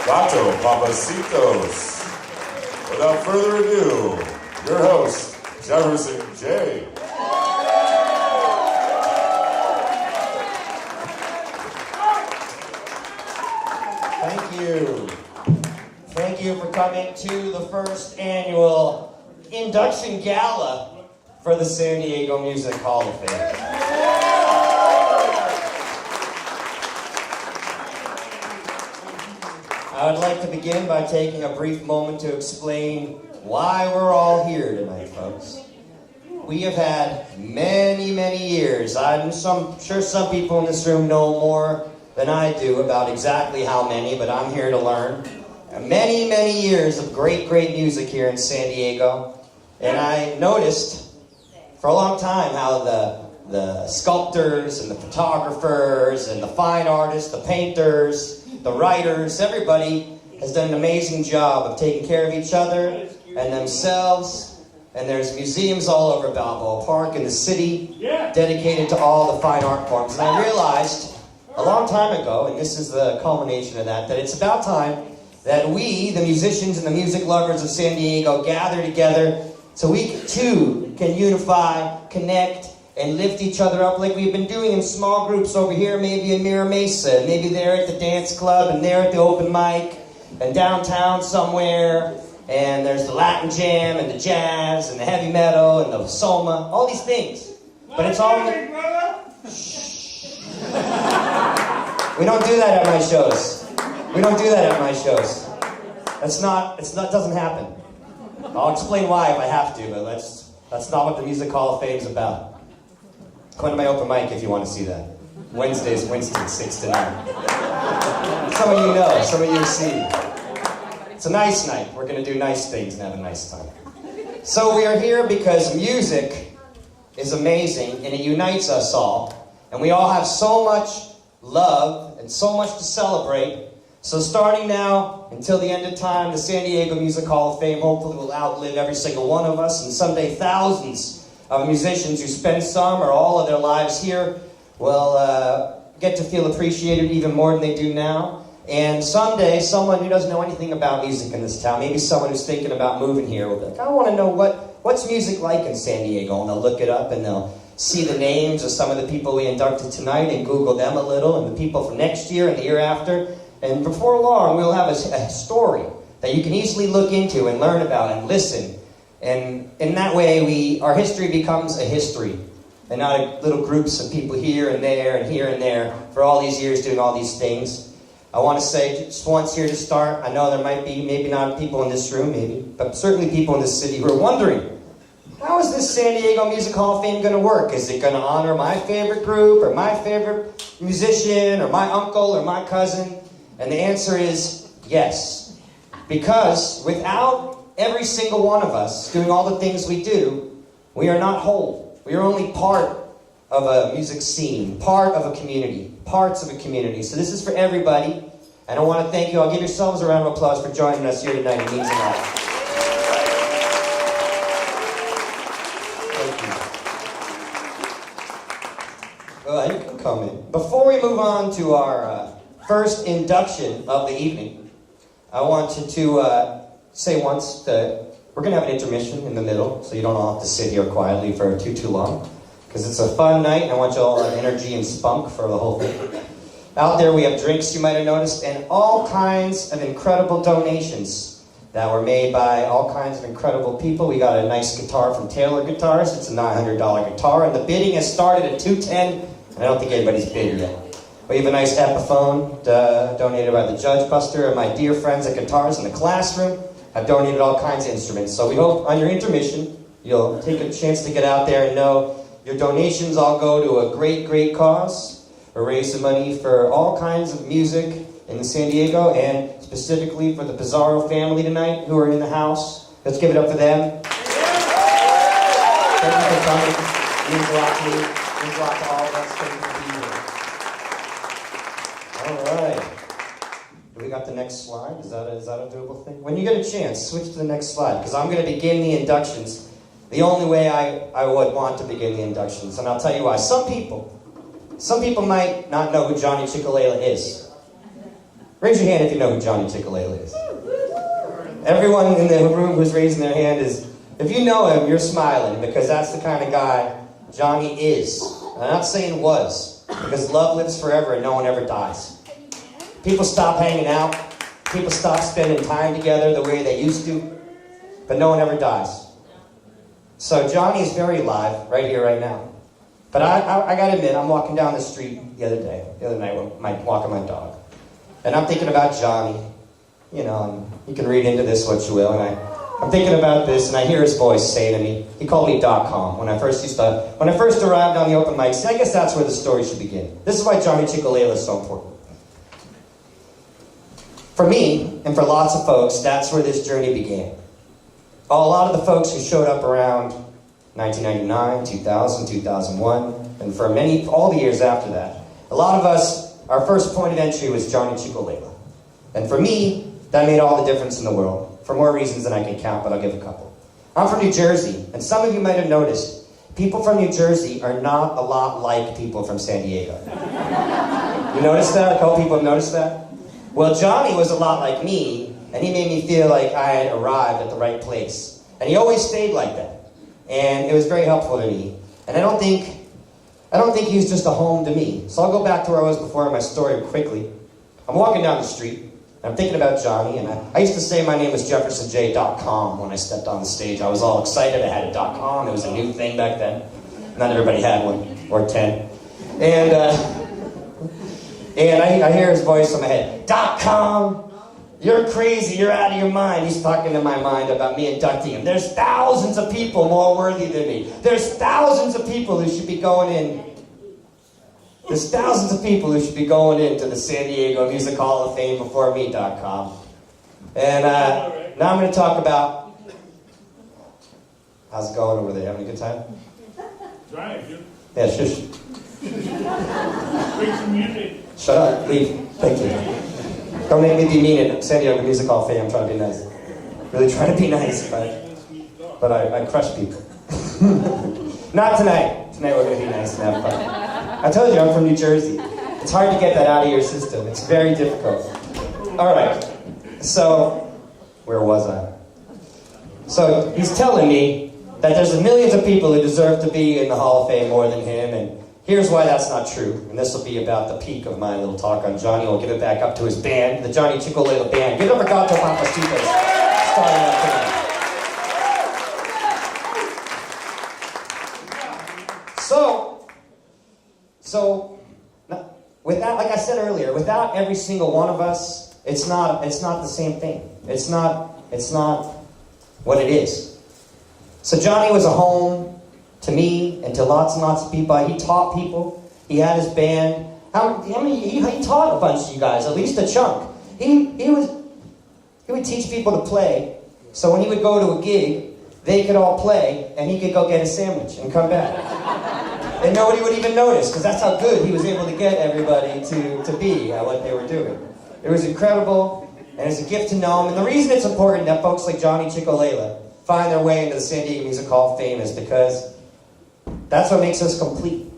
Gato Papacitos. Without further ado, your host, Jefferson J. Thank you. Thank you for coming to the first annual induction gala for the San Diego Music Hall of Fame. I would like to begin by taking a brief moment to explain why we're all here tonight, folks. We have had many, many years. I'm sure some people in this room know more than I do about exactly how many, but I'm here to learn. Many, many years of great, great music here in San Diego. And I noticed for a long time how the sculptors and the photographers and the fine artists, the painters, the writers, everybody has done an amazing job of taking care of each other and themselves. And there's museums all over Balboa Park in the city dedicated to all the fine art forms. And I realized a long time ago, and this is the culmination of that it's about time that we, the musicians and the music lovers of San Diego, gather together so we too can unify, connect, and lift each other up like we've been doing in small groups over here, maybe in Mira Mesa, maybe there at the dance club, and there at the open mic, and downtown somewhere, and there's the Latin jam, and the jazz, and the heavy metal, and the soma, all these things. But it's all... Shh. We don't do that at my shows. We don't do that at my shows. It doesn't happen. I'll explain why if I have to, but that's not what the Music Hall of Fame is about. Come to my open mic if you want to see that. Wednesdays, Winston, 6 to 9. Some of you know, some of you have seen. It's a nice night. We're going to do nice things and have a nice time. So we are here because music is amazing and it unites us all. And we all have so much love and so much to celebrate. So starting now until the end of time, the San Diego Music Hall of Fame hopefully will outlive every single one of us, and someday thousands of musicians who spend some or all of their lives here will get to feel appreciated even more than they do now. And someday, someone who doesn't know anything about music in this town, maybe someone who's thinking about moving here, will be like, I want to know what's music like in San Diego, and they'll look it up and they'll see the names of some of the people we inducted tonight and Google them a little, and the people from next year and the year after. And before long, we'll have a story that you can easily look into and learn about and listen. And in that way, our history becomes a history, and not little groups of people here and there for all these years doing all these things. I want to say just once here to start, I know there might be, maybe not people in this room, maybe, but certainly people in this city who are wondering, how is this San Diego Music Hall of Fame going to work? Is it going to honor my favorite group, or my favorite musician, or my uncle, or my cousin? And the answer is yes. Because without every single one of us doing all the things we do, we are not whole. We are only part of a music scene, part of a community, parts of a community. So this is for everybody. And I want to thank you. I'll give yourselves a round of applause for joining us here tonight. It means a lot. Thank you. Well, you can come in. Before we move on to our first induction of the evening, I wanted to say once that we're going to have an intermission in the middle, so you don't all have to sit here quietly for too long, because it's a fun night, and I want you all to have energy and spunk for the whole thing. Out there we have drinks, you might have noticed, and all kinds of incredible donations that were made by all kinds of incredible people. We got a nice guitar from Taylor Guitars. It's a $900 guitar, and the bidding has started at $210, and I don't think anybody's bid yet. We have a nice Epiphone donated by the Judge Buster, and my dear friends at Guitars in the Classroom have donated all kinds of instruments. So we hope on your intermission, you'll take a chance to get out there and know your donations all go to a great, great cause, or raise some money for all kinds of music in San Diego, and specifically for the Pizarro family tonight who are in the house. Let's give it up for them. Thank you for coming. It means a lot to me. It means a lot to all of us. Thank you for being here. All right. Do we got the next slide? Is that a doable thing? When you get a chance, switch to the next slide, because I'm going to begin the inductions the only way I would want to begin the inductions, and I'll tell you why. Some people might not know who Johnny Chicolala is. Raise your hand if you know who Johnny Chicolala is. Everyone in the room who's raising their hand is, if you know him, you're smiling, because that's the kind of guy Johnny is. And I'm not saying was, because love lives forever and no one ever dies. People stop hanging out. People stop spending time together the way they used to. But no one ever dies. So Johnny is very alive, right here, right now. But I gotta admit, I'm walking down the street the other night, walking my dog. And I'm thinking about Johnny. You know, and you can read into this what you will. And I'm thinking about this, and I hear his voice say to me, he called me .com when I first arrived on the open mic. See, I guess that's where the story should begin. This is why Johnny Chicolala is so important. For me, and for lots of folks, that's where this journey began. A lot of the folks who showed up around 1999, 2000, 2001, and for all the years after that, a lot of us, our first point of entry was Johnny Chicolala. And for me, that made all the difference in the world, for more reasons than I can count, but I'll give a couple. I'm from New Jersey, and some of you might have noticed, people from New Jersey are not a lot like people from San Diego. You noticed that? A couple people have noticed that? Well, Johnny was a lot like me, and he made me feel like I had arrived at the right place. And he always stayed like that. And it was very helpful to me. And I don't think he was just a home to me. So I'll go back to where I was before in my story quickly. I'm walking down the street, and I'm thinking about Johnny, and I used to say my name was JeffersonJ.com when I stepped on the stage. I was all excited. I had a .com. It was a new thing back then. Not everybody had one, or 10. And I hear his voice in my head, .com, you're crazy, you're out of your mind. He's talking to my mind about me inducting him. There's thousands of people more worthy than me. There's thousands of people who should be going in. There's thousands of people who should be going into the San Diego Music Hall of Fame before me, .com. And now I'm going to talk about, how's it going over there? Having a good time? Right, dude. Yeah, shush. Bring some music. Shut up, leave. Thank you. Don't make me be mean at San Diego Music Hall of Fame. I'm trying to be nice. Really trying to be nice, but I crush people. Not tonight. Tonight we're going to be nice and have fun. I told you I'm from New Jersey. It's hard to get that out of your system. It's very difficult. All right. So, where was I? So, he's telling me that there's millions of people who deserve to be in the Hall of Fame more than him, and here's why that's not true. And this will be about the peak of my little talk on Johnny. We'll give it back up to his band, the Johnny Chicolala Band. Give it up for Gato Papacitos. Starting up tonight. So, without, like I said earlier, without every single one of us, it's not the same thing. It's not what it is. So Johnny was a home to me and to lots and lots of people. He taught people. He had his band. He taught a bunch of you guys, at least a chunk. He would teach people to play. So when he would go to a gig, they could all play, and he could go get a sandwich and come back. And nobody would even notice, because that's how good he was able to get everybody to be at what they were doing. It was incredible, and it's a gift to know him. And the reason it's important that folks like Johnny Chicolala find their way into the San Diego Music Hall of Fame is because that's what makes us complete.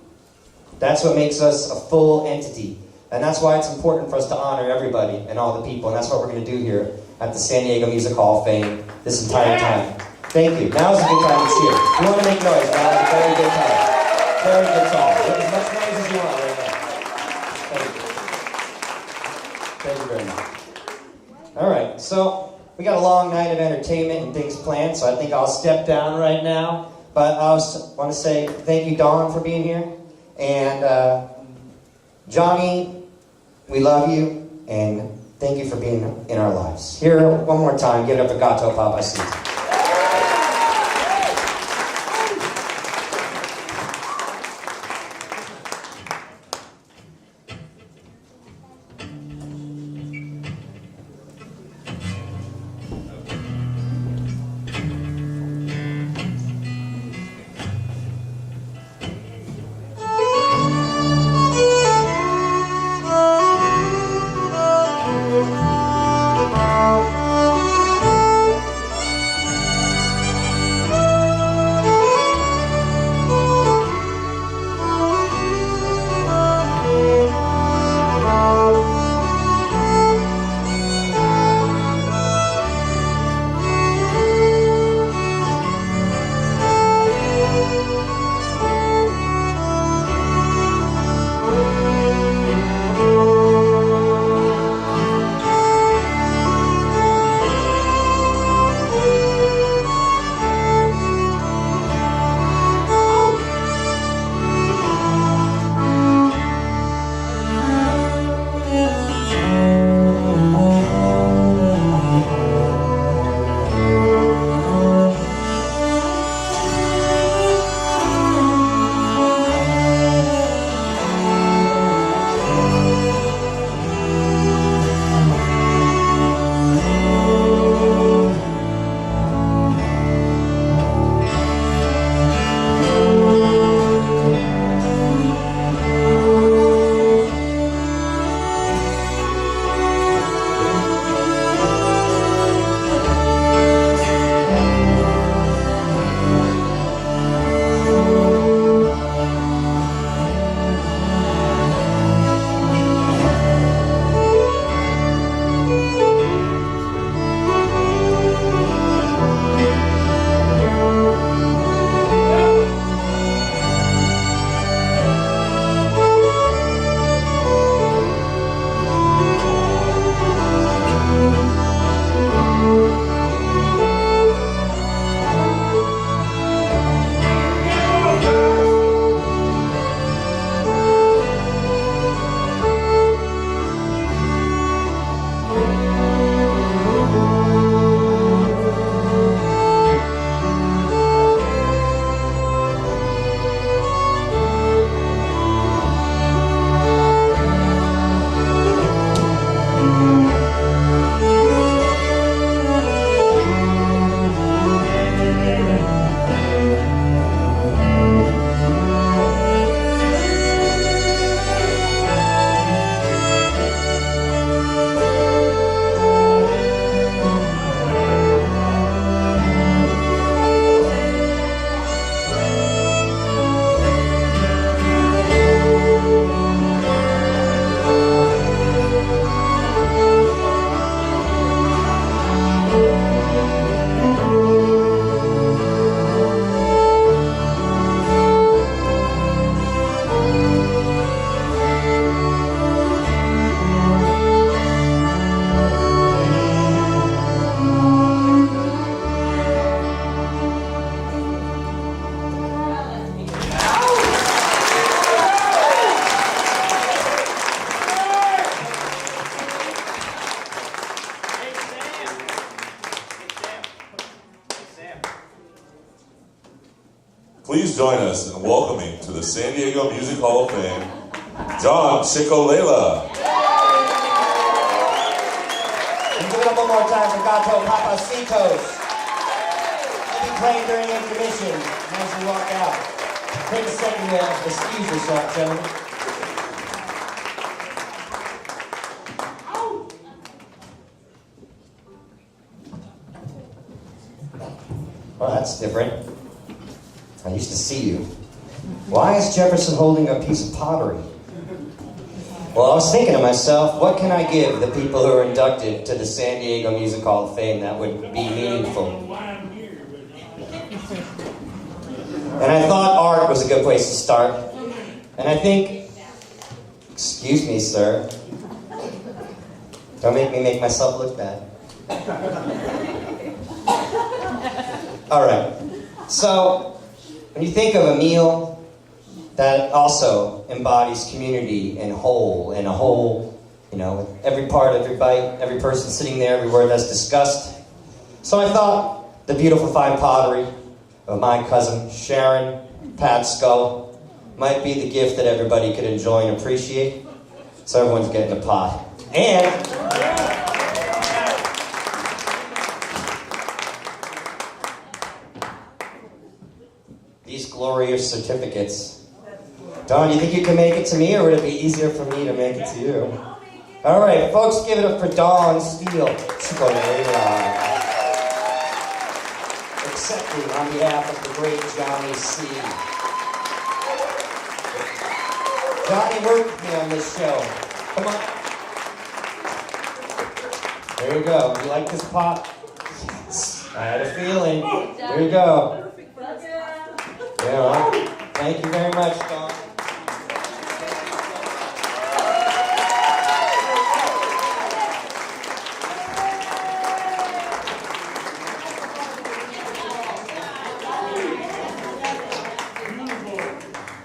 That's what makes us a full entity. And that's why it's important for us to honor everybody and all the people. And that's what we're going to do here at the San Diego Music Hall of Fame this entire time. Thank you. Now's a good time to cheer. You want to make noise. Now is a very good time. Very good time. Make as much noise as you want right now. Thank you very much. All right. So we got a long night of entertainment and things planned. So I think I'll step down right now. But I want to say thank you, Dawn, for being here. And Johnny, we love you, and thank you for being in our lives. Here, one more time, give it up for Gato Papacitos. Please join us in welcoming to the San Diego Music Hall of Fame, John Chicolela. And give it up one more time for Gato Papacitos. He'll be playing during intermission as we walk out. Take a second to excuse yourself, gentlemen. Well, that's different. I used to see you. Why is Jefferson holding a piece of pottery? Well, I was thinking to myself, what can I give the people who are inducted to the San Diego Music Hall of Fame that would be meaningful? And I thought art was a good place to start. And I think, excuse me, sir. Don't make me make myself look bad. All right. So, when you think of a meal that also embodies community and whole, and a whole, you know, every part, every bite, every person sitting there, every word that's discussed. So I thought the beautiful fine pottery of my cousin Sharon Patsko might be the gift that everybody could enjoy and appreciate. So everyone's getting a pot. And these glorious certificates. Don, you think you can make it to me, or would it be easier for me to make it to you? All right, folks, give it up for Dawn Steele. Accepting on behalf of the great Johnny C. Johnny worked with me on this show. Come on. There you go. You like this pot? Yes. I had a feeling. There you go. Yeah, well, thank you very much, Dawn.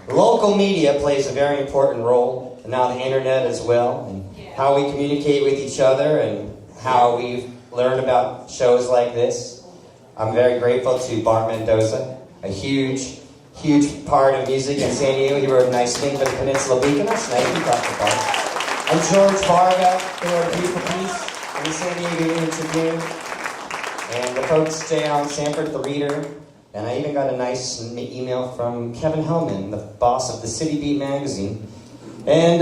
Local media plays a very important role, and now the internet as well, and how we communicate with each other and how we've learned about shows like this. I'm very grateful to Bart Mendoza, a huge part of music in San Diego. He wrote a nice thing for the Peninsula Beacon. That's nice. He talked about it. And George Varga, who wrote a beautiful piece in the San Diego Union Tribune. And the folks, J.Allen Sanford, the reader. And I even got a nice email from Kevin Hellman, the boss of the City Beat magazine. And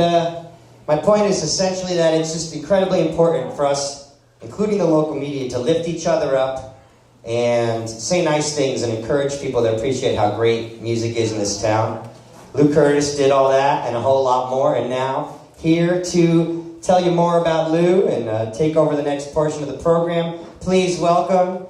my point is essentially that it's just incredibly important for us, including the local media, to lift each other up and say nice things and encourage people to appreciate how great music is in this town. Lou Curtis did all that and a whole lot more, and now here to tell you more about Lou and take over the next portion of the program, please welcome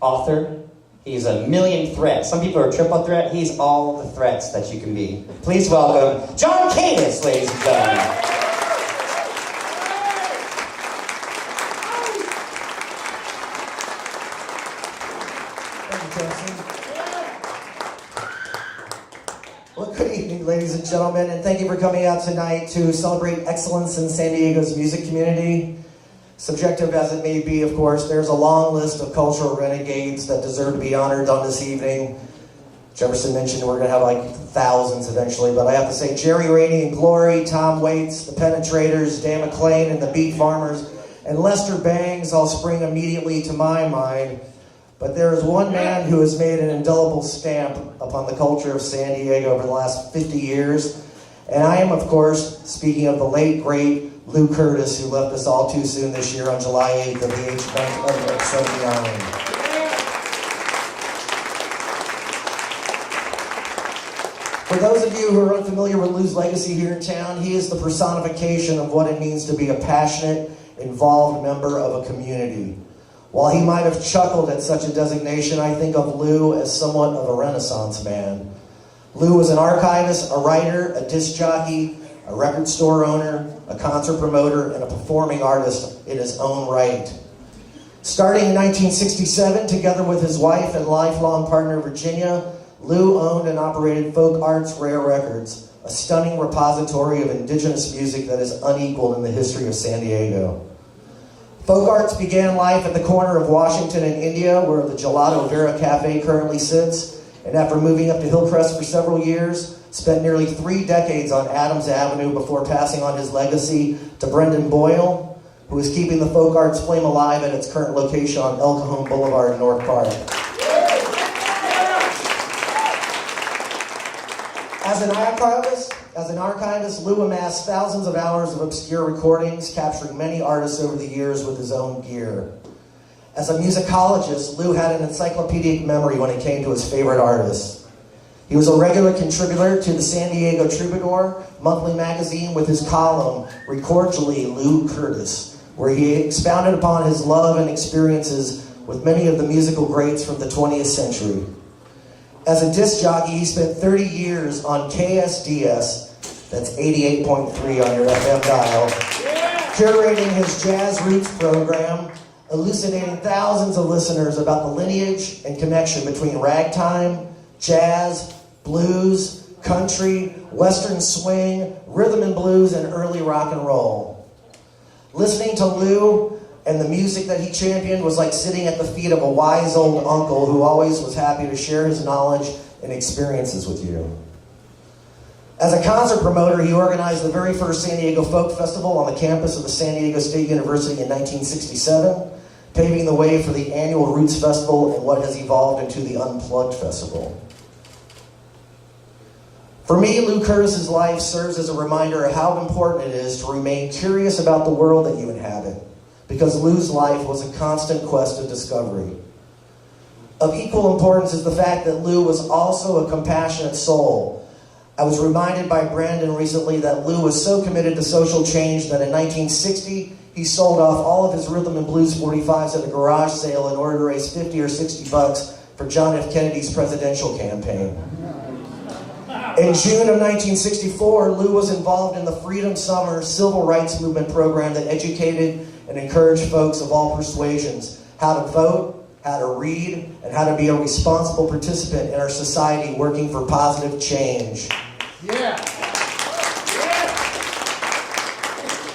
author. He's a million threats. Some people are a triple threat. He's all the threats that you can be. Please welcome John Canis, ladies and gentlemen. Well, good evening, ladies and gentlemen, and thank you for coming out tonight to celebrate excellence in San Diego's music community. Subjective as it may be, of course, there's a long list of cultural renegades that deserve to be honored on this evening. Jefferson mentioned we're going to have like thousands eventually, but I have to say Jerry Rainey and Glory, Tom Waits, the Penetrators, Dan McLean and the Beat Farmers, and Lester Bangs all spring immediately to my mind. But there is one man who has made an indelible stamp upon the culture of San Diego over the last 50 years. And I am, of course, speaking of the late, great Lou Curtis, who left us all too soon this year on July 8th at the age of 79. For those of you who are unfamiliar with Lou's legacy here in town, he is the personification of what it means to be a passionate, involved member of a community. While he might have chuckled at such a designation, I think of Lou as somewhat of a Renaissance man. Lou was an archivist, a writer, a disc jockey, a record store owner, a concert promoter, and a performing artist in his own right. Starting in 1967, together with his wife and lifelong partner Virginia, Lou owned and operated Folk Arts Rare Records, a stunning repository of indigenous music that is unequaled in the history of San Diego. Folk Arts began life at the corner of Washington and India, where the Gelato Vera Cafe currently sits, and after moving up to Hillcrest for several years, spent nearly 3 decades on Adams Avenue before passing on his legacy to Brendan Boyle, who is keeping the folk arts flame alive at its current location on El Cajon Boulevard in North Park. As an archivist, Lou amassed thousands of hours of obscure recordings, capturing many artists over the years with his own gear. As a musicologist, Lou had an encyclopedic memory when it came to his favorite artists. He was a regular contributor to the San Diego Troubadour monthly magazine with his column, Recordially Lou Curtis, where he expounded upon his love and experiences with many of the musical greats from the 20th century. As a disc jockey, he spent 30 years on KSDS, that's 88.3 on your FM dial, curating his Jazz Roots program, elucidating thousands of listeners about the lineage and connection between ragtime, jazz, blues, country, western swing, rhythm and blues, and early rock and roll. Listening to Lou and the music that he championed was like sitting at the feet of a wise old uncle who always was happy to share his knowledge and experiences with you. As a concert promoter, he organized the very first San Diego Folk Festival on the campus of the San Diego State University in 1967, paving the way for the annual Roots Festival and what has evolved into the Unplugged Festival. For me, Lou Curtis's life serves as a reminder of how important it is to remain curious about the world that you inhabit, because Lou's life was a constant quest of discovery. Of equal importance is the fact that Lou was also a compassionate soul. I was reminded by Brandon recently that Lou was so committed to social change that in 1960, he sold off all of his rhythm and blues 45s at a garage sale in order to raise 50 or 60 bucks for John F. Kennedy's presidential campaign. In June of 1964, Lou was involved in the Freedom Summer Civil Rights Movement program that educated and encouraged folks of all persuasions how to vote, how to read, and how to be a responsible participant in our society working for positive change. Yeah.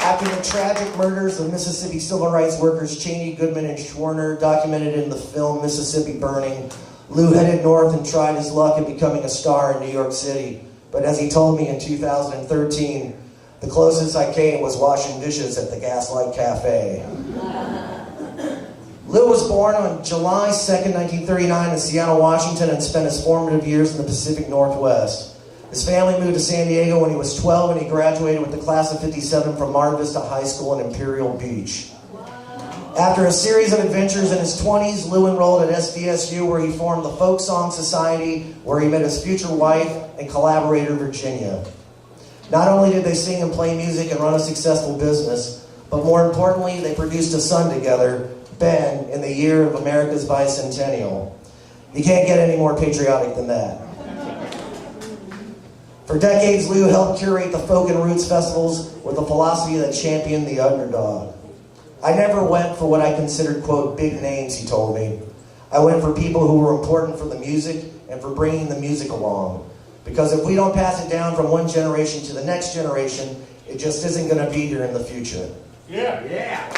After the tragic murders of Mississippi civil rights workers Cheney, Goodman, and Schwerner, documented in the film Mississippi Burning, Lou headed north and tried his luck at becoming a star in New York City. But as he told me in 2013, the closest I came was washing dishes at the Gaslight Cafe. Lou was born on July 2nd, 1939 in Seattle, Washington, and spent his formative years in the Pacific Northwest. His family moved to San Diego when he was 12, and he graduated with the class of '57 from Mar Vista High School in Imperial Beach. After a series of adventures in his 20s, Lou enrolled at SDSU, where he formed the Folk Song Society, where he met his future wife and collaborator, Virginia. Not only did they sing and play music and run a successful business, but more importantly, they produced a son together, Ben, in the year of America's bicentennial. You can't get any more patriotic than that. For decades, Lou helped curate the folk and roots festivals with a philosophy that championed the underdog. I never went for what I considered, quote, big names, he told me. I went for people who were important for the music and for bringing the music along. Because if we don't pass it down from one generation to the next generation, it just isn't going to be here in the future. Yeah.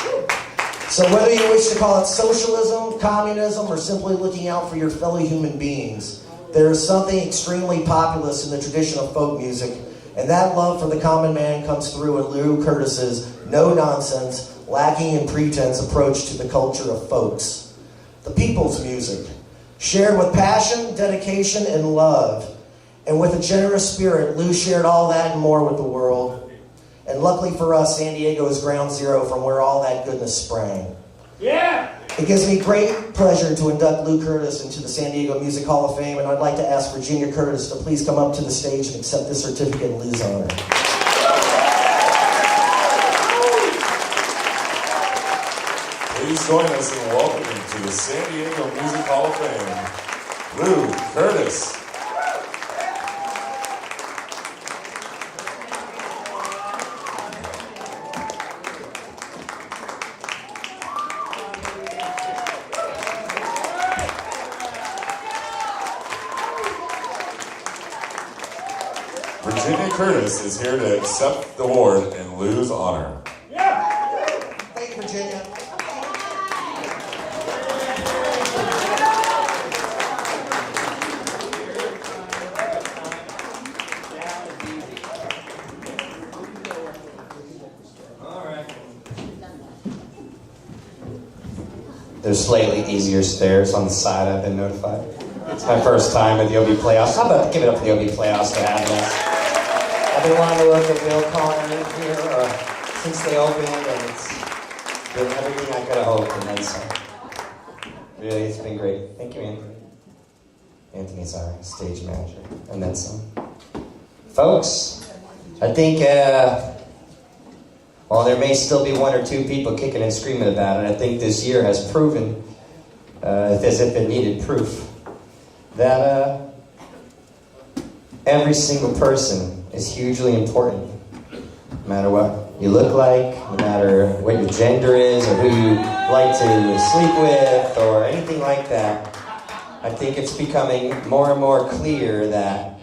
So whether you wish to call it socialism, communism, or simply looking out for your fellow human beings, there is something extremely populous in the tradition of folk music, and that love for the common man comes through in Lou Curtis's no-nonsense, lacking in pretense approach to the culture of folks. The people's music, shared with passion, dedication, and love. And with a generous spirit, Lou shared all that and more with the world. And luckily for us, San Diego is ground zero from where all that goodness sprang. Yeah. It gives me great pleasure to induct Lou Curtis into the San Diego Music Hall of Fame, and I'd like to ask Virginia Curtis to please come up to the stage and accept this certificate in Lou's honor. Please join us in welcoming to the San Diego Music Hall of Fame, Lou Curtis. Virginia Curtis is here to accept the award in Lou's honor. Thank you, Virginia. There's slightly easier stairs on the side, I've been notified. It's my first time at the OB Playhouse. How about give it up for the OB Playhouse for having us? I've been wanting to work at Bill Connor here since they opened, and it's been everything I could have hoped, and then some. Really, it's been great. Thank you, Anthony. Anthony's our stage manager, and then some. Folks, I think, while there may still be one or two people kicking and screaming about it, I think this year has proven, as if it needed proof, that every single person is hugely important. No matter what you look like, no matter what your gender is, or who you like to sleep with, or anything like that. I think it's becoming more and more clear that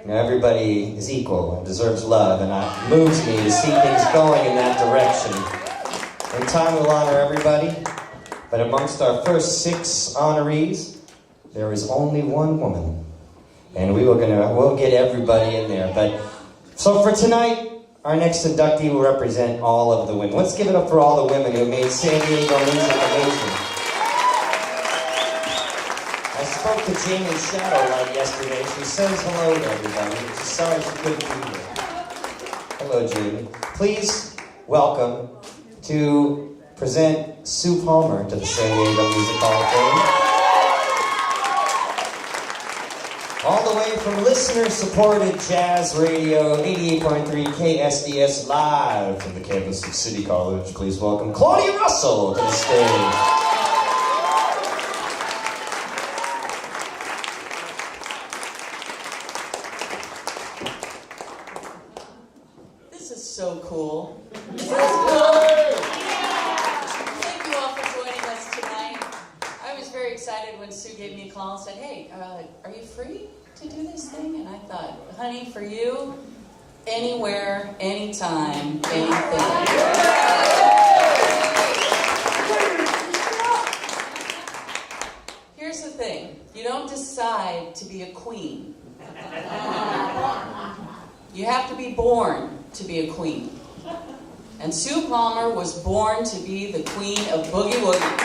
everybody is equal and deserves love, and it moves me to see things going in that direction. In time, we'll honor everybody, but amongst our first 6 honorees, there is only one woman, and we'll get everybody in there. But so for tonight, our next inductee will represent all of the women. Let's give it up for all the women who made San Diego music amazing. I spoke to Jamie Shadowlight yesterday. She says hello to everybody. She's sorry she couldn't be here. Hello, Jamie. Please welcome to present Sue Palmer to the San Diego Music Hall of Fame. All the way from listener-supported jazz radio, 88.3 KSDS, live from the campus of City College. Please welcome Claudia Russell to the stage. This is so cool. Thank you all for joining us tonight. I was very excited when Sue gave me a call and said, hey, are you free to do this thing? And I thought, honey, for you, anywhere, anytime, anything. Here's the thing. You don't decide to be a queen. You have to be born to be a queen. And Sue Palmer was born to be the queen of Boogie Woogie.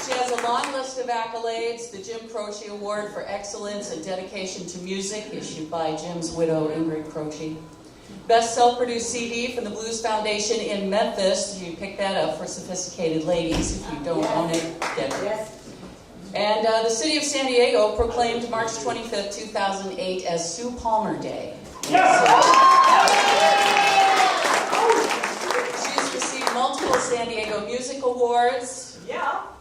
She has a long list of accolades. The Jim Croce Award for Excellence and Dedication to Music, issued by Jim's widow, Ingrid Croce. Best self-produced CD from the Blues Foundation in Memphis. You pick that up for sophisticated ladies. If you don't own it, get it. Yes. And the city of San Diego proclaimed March 25th, 2008 as Sue Palmer Day. She's received multiple San Diego Music Awards,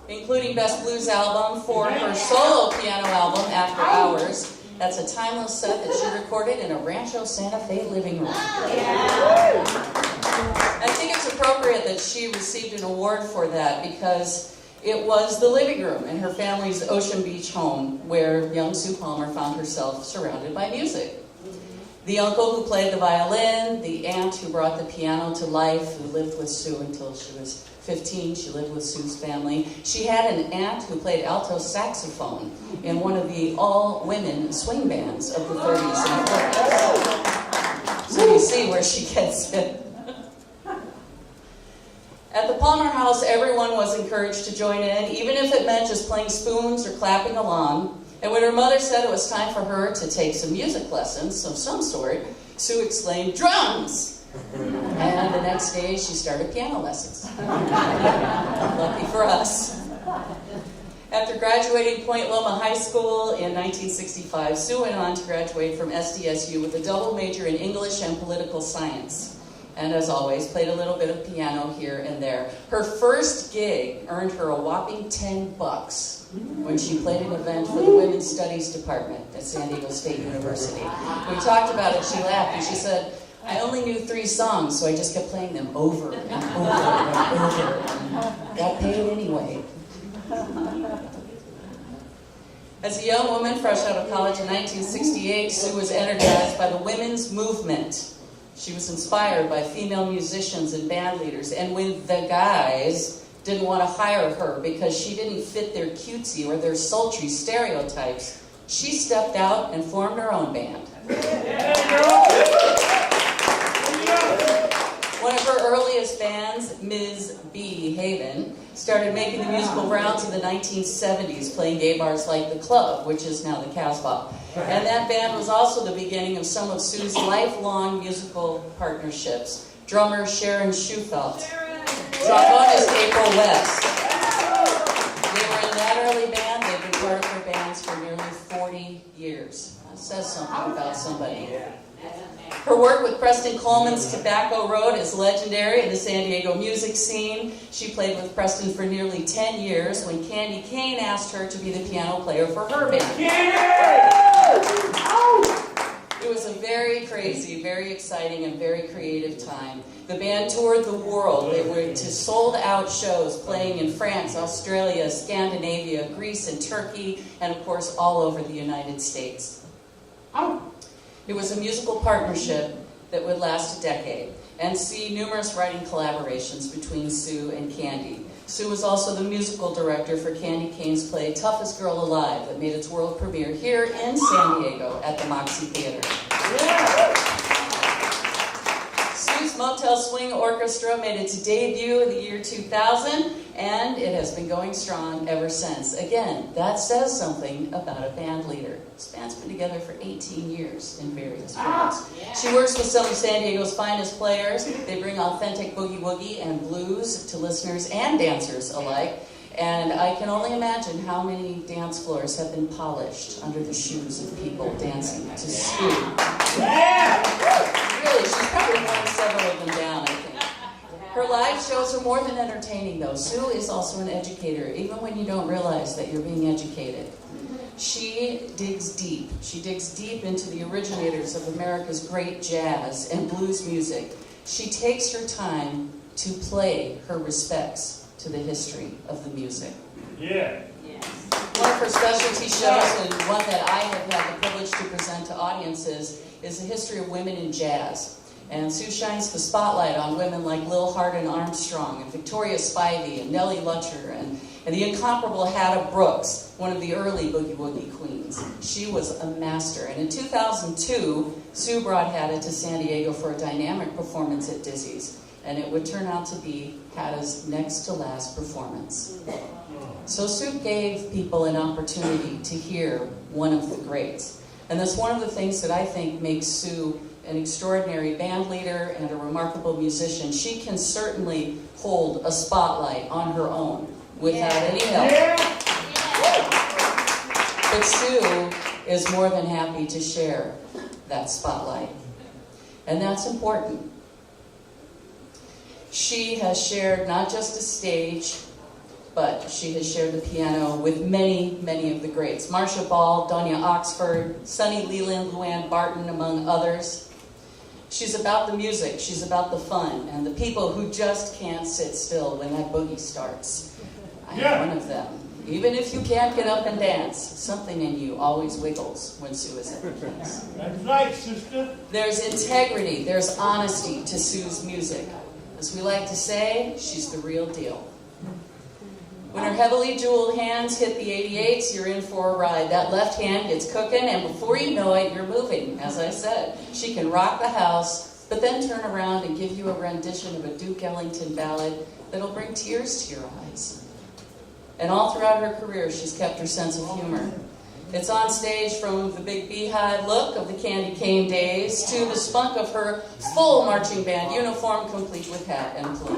including Best Blues Album for her solo piano album, After Hours. That's a timeless set that she recorded in a Rancho Santa Fe living room. I think it's appropriate that she received an award for that because it was the living room in her family's Ocean Beach home where young Sue Palmer found herself surrounded by music. The uncle who played the violin, the aunt who brought the piano to life, who lived with Sue until she was 15. She lived with Sue's family. She had an aunt who played alto saxophone in one of the all-women swing bands of the 30s and 40s. So you see where she gets it. At the Palmer House, everyone was encouraged to join in, even if it meant just playing spoons or clapping along. And when her mother said it was time for her to take some music lessons of some sort, Sue exclaimed, "Drums!" And the next day, she started piano lessons. Lucky for us. After graduating Point Loma High School in 1965, Sue went on to graduate from SDSU with a double major in English and political science. And as always, played a little bit of piano here and there. Her first gig earned her a whopping $10 when she played an event for the Women's Studies Department at San Diego State University. We talked about it, she laughed, and she said, I only knew 3 songs, so I just kept playing them over and over and over. Got paid anyway. As a young woman fresh out of college in 1968, Sue was energized by the women's movement. She was inspired by female musicians and band leaders, and when the guys didn't want to hire her because she didn't fit their cutesy or their sultry stereotypes, she stepped out and formed her own band. One of her earliest bands friends, Ms. B. Haven, started making the musical rounds in the 1970s, playing gay bars like The Club, which is now the Casbah. And that band was also the beginning of some of Sue's lifelong musical partnerships. Drummer Sharon Schufelt, trombonist April West. They were in that early band. They've been part of her bands for nearly 40 years. That says something about somebody. Her work with Preston Coleman's Tobacco Road is legendary in the San Diego music scene. She played with Preston for nearly 10 years when Candy Kane asked her to be the piano player for her band. It was a very crazy, very exciting, and very creative time. The band toured the world. They went to sold-out shows playing in France, Australia, Scandinavia, Greece, and Turkey, and of course all over the United States. It was a musical partnership that would last a decade and see numerous writing collaborations between Sue and Candy. Sue was also the musical director for Candy Kane's play Toughest Girl Alive that made its world premiere here in San Diego at the Moxie Theater. Sue's Motel Swing Orchestra made its debut in the year 2000, and it has been going strong ever since. Again, that says something about a band leader. This band's been together for 18 years in various forms. She works with some of San Diego's finest players. They bring authentic boogie-woogie and blues to listeners and dancers alike. And I can only imagine how many dance floors have been polished under the shoes of people dancing to Sue. Really, she's probably worn several of them down, I think. Her live shows are more than entertaining, though. Sue is also an educator, even when you don't realize that you're being educated. She digs deep. She digs deep into the originators of America's great jazz and blues music. She takes her time to play her respects to the history of the music. Yeah. One of her specialty shows, and one that I have had the privilege to present to audiences, is the history of women in jazz. And Sue shines the spotlight on women like Lil Hardin Armstrong and Victoria Spivey and Nellie Lutcher and the incomparable Hatta Brooks, one of the early boogie-woogie queens. She was a master. And in 2002, Sue brought Hatta to San Diego for a dynamic performance at Dizzy's. And it would turn out to be Hatta's next to last performance. So Sue gave people an opportunity to hear one of the greats. And that's one of the things that I think makes Sue an extraordinary band leader and a remarkable musician. She can certainly hold a spotlight on her own without any help. But Sue is more than happy to share that spotlight. And that's important. She has shared not just a stage, but she has shared the piano with many, many of the greats. Marcia Ball, Donia Oxford, Sonny Leland, Luann Barton, among others. She's about the music, she's about the fun, and the people who just can't sit still when that boogie starts. I am one of them. Even if you can't get up and dance, something in you always wiggles when Sue is at the place. That's right, sister. There's integrity, there's honesty to Sue's music. As we like to say, she's the real deal. When her heavily jeweled hands hit the 88s, you're in for a ride. That left hand gets cooking, and before you know it, you're moving. As I said, she can rock the house, but then turn around and give you a rendition of a Duke Ellington ballad that'll bring tears to your eyes. And all throughout her career, she's kept her sense of humor. It's on stage from the big beehive look of the Candy Cane days to the spunk of her full marching band uniform, complete with hat and plume.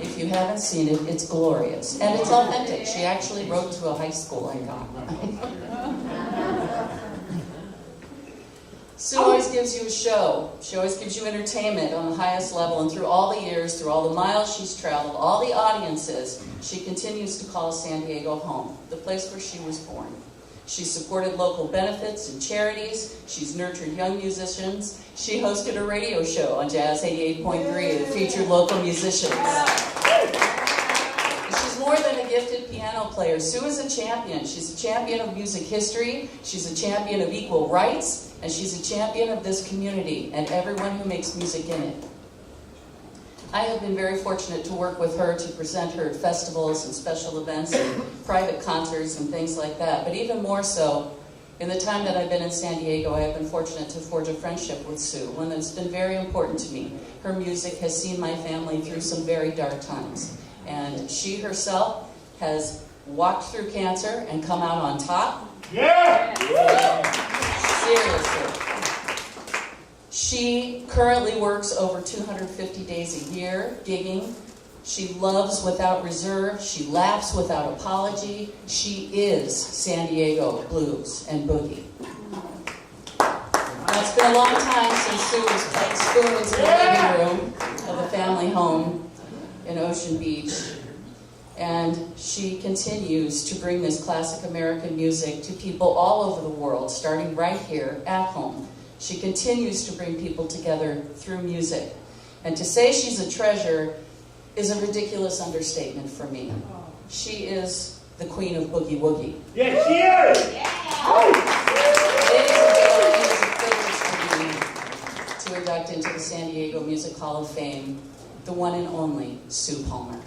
If you haven't seen it, it's glorious. And it's authentic. She actually wrote to a high school and got one. Sue always gives you a show. She always gives you entertainment on the highest level. And through all the years, through all the miles she's traveled, all the audiences, she continues to call San Diego home, the place where she was born. She's supported local benefits and charities. She's nurtured young musicians. She hosted a radio show on Jazz 88.3 that featured local musicians. She's more than a gifted piano player. Sue is a champion. She's a champion of music history. She's a champion of equal rights. And she's a champion of this community and everyone who makes music in it. I have been very fortunate to work with her to present her at festivals and special events and private concerts and things like that. But even more so, In the time that I've been in San Diego, I have been fortunate to forge a friendship with Sue, one that's been very important to me. Her music has seen my family through some very dark times. And she herself has walked through cancer and come out on top. Yeah! Seriously. She currently works over 250 days a year, gigging. She loves without reserve. She laughs without apology. She is San Diego blues and boogie. Now, it's been a long time since Sue was playing spoons in the living room of the family home in Ocean Beach. And she continues to bring this classic American music to people all over the world, starting right here at home. She continues to bring people together through music. And to say she's a treasure is a ridiculous understatement for me. She is the queen of boogie woogie. Yes, she is! Ladies and gentlemen, it is a privilege for me to induct into the San Diego Music Hall of Fame the one and only Sue Palmer.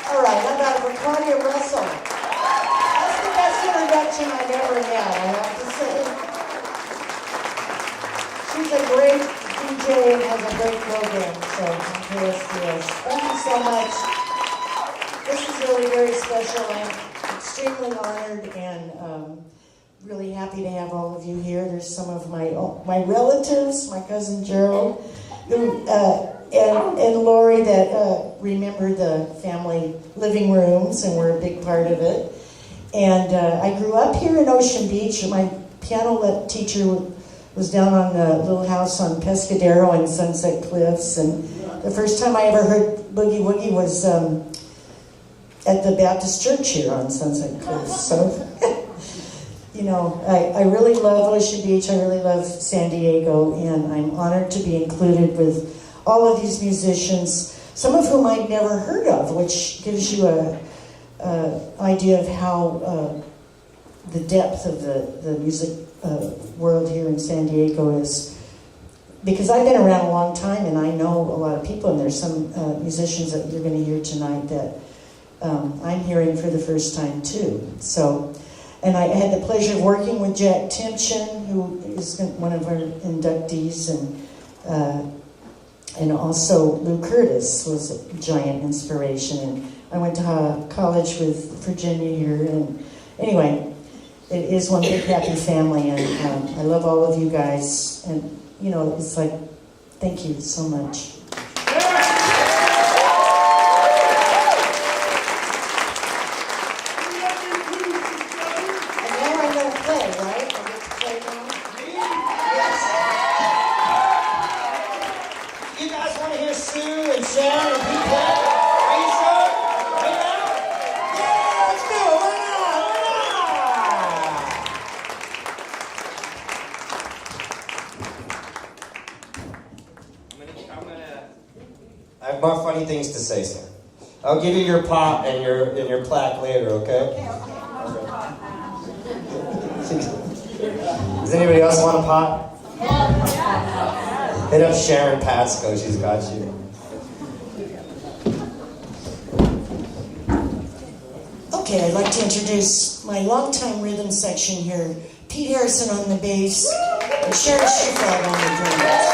All right, how about Claudia Russell? That's the best introduction I've ever had, I have to say. She's a great DJ and has a great program, so yes. Thank you so much. This is really very special. I'm extremely honored and really happy to have all of you here. There's some of my relatives, my cousin Gerald, who and Lori that remember the family living rooms and were a big part of it. And I grew up here in Ocean Beach. My piano teacher was down on the little house on Pescadero and Sunset Cliffs. And the first time I ever heard boogie woogie was at the Baptist church here on Sunset Cliffs. So, you know, I really love Ocean Beach. I really love San Diego. And I'm honored to be included with all of these musicians, some of whom I'd never heard of, which gives you a idea of how the depth of the music world here in San Diego is. Because I've been around a long time and I know a lot of people, and there's some musicians that you're going to hear tonight that I'm hearing for the first time too. So, and I had the pleasure of working with Jack Timpchin, who is one of our inductees, and also Lou Curtis was a giant inspiration. And I went to college with Virginia here. And anyway, it is one big happy family. And I love all of you guys. And, you know, it's like, thank you so much. And now I'm going to play, right? I get to play now? Yes. You guys want to hear Sue and Sharon and Pete play? Are you sure? Right now? Yeah, let's do it. Why not? I have more funny things to say, sir. I'll give you your pop and your plaque later, okay? Does anybody else want a pop? Hit up Sharon Pasco, she's got you. Okay, I'd like to introduce my longtime rhythm section here. Pete Harrison on the bass and Sharon Schifeld on the drums.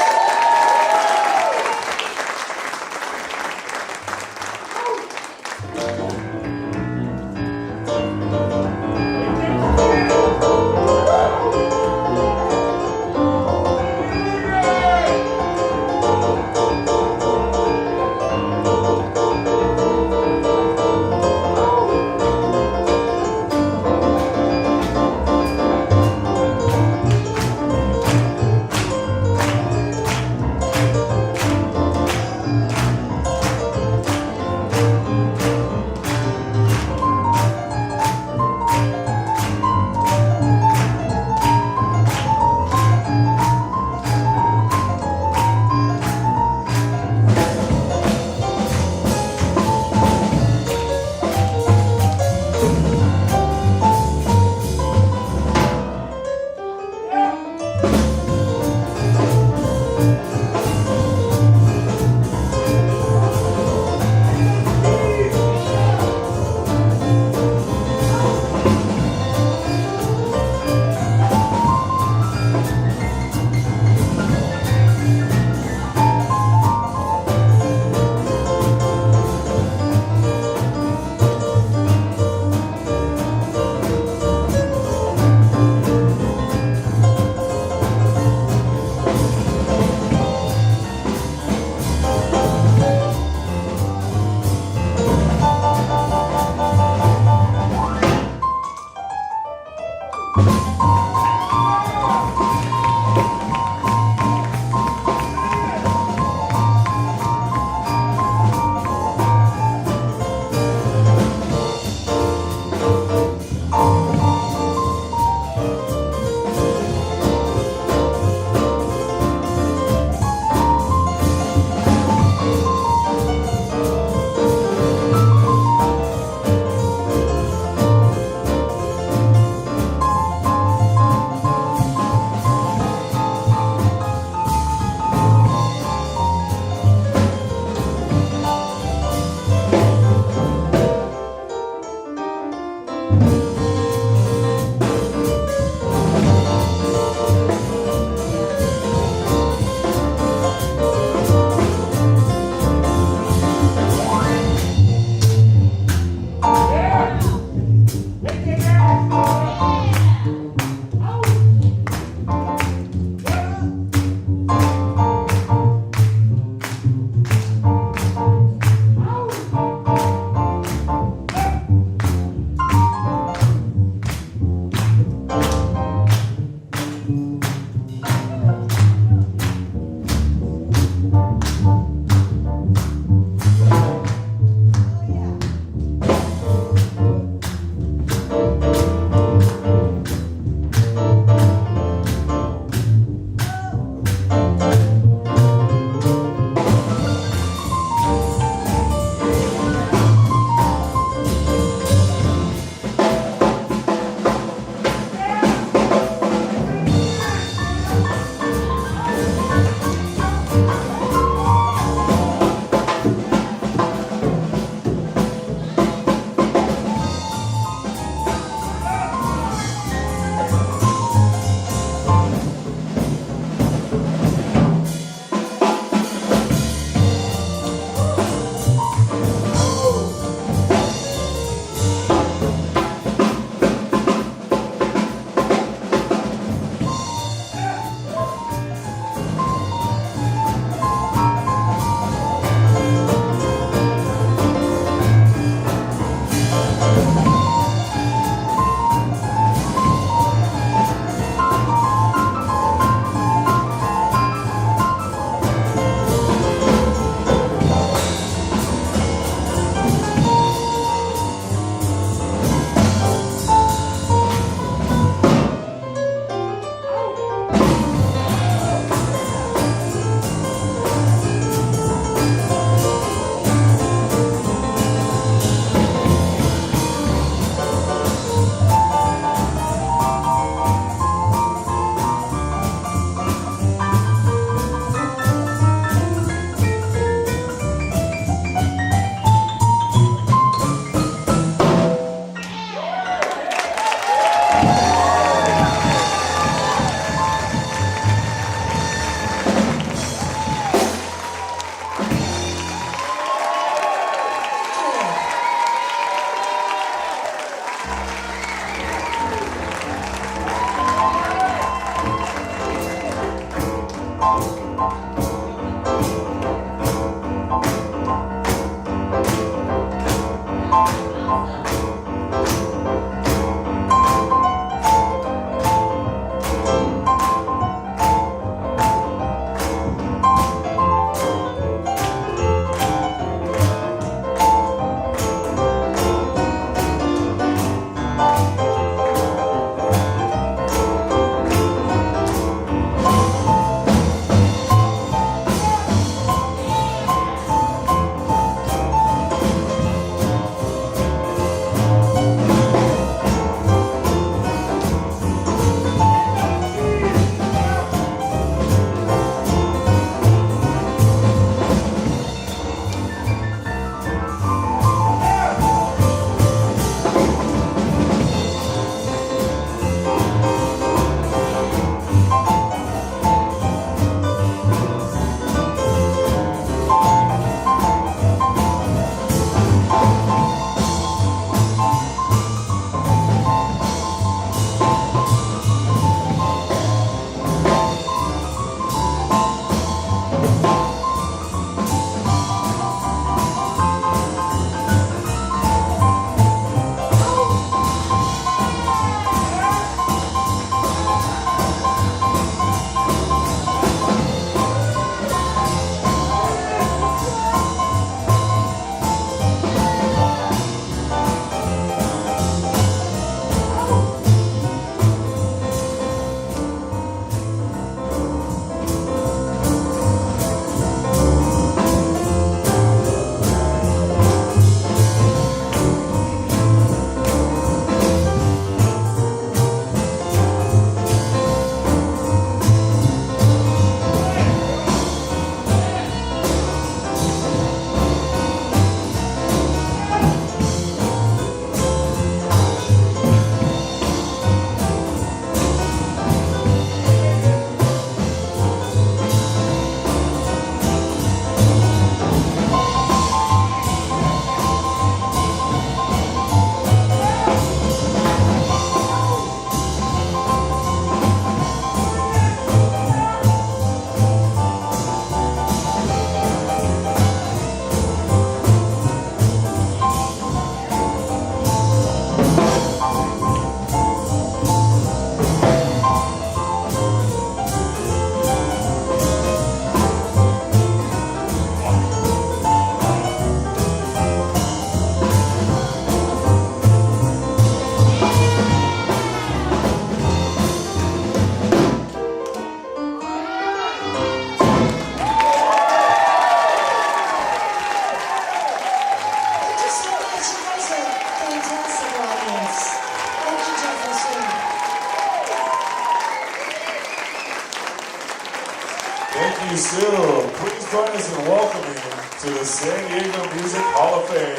Thank you, Sue. Please join us in welcoming to the San Diego Music Hall of Fame,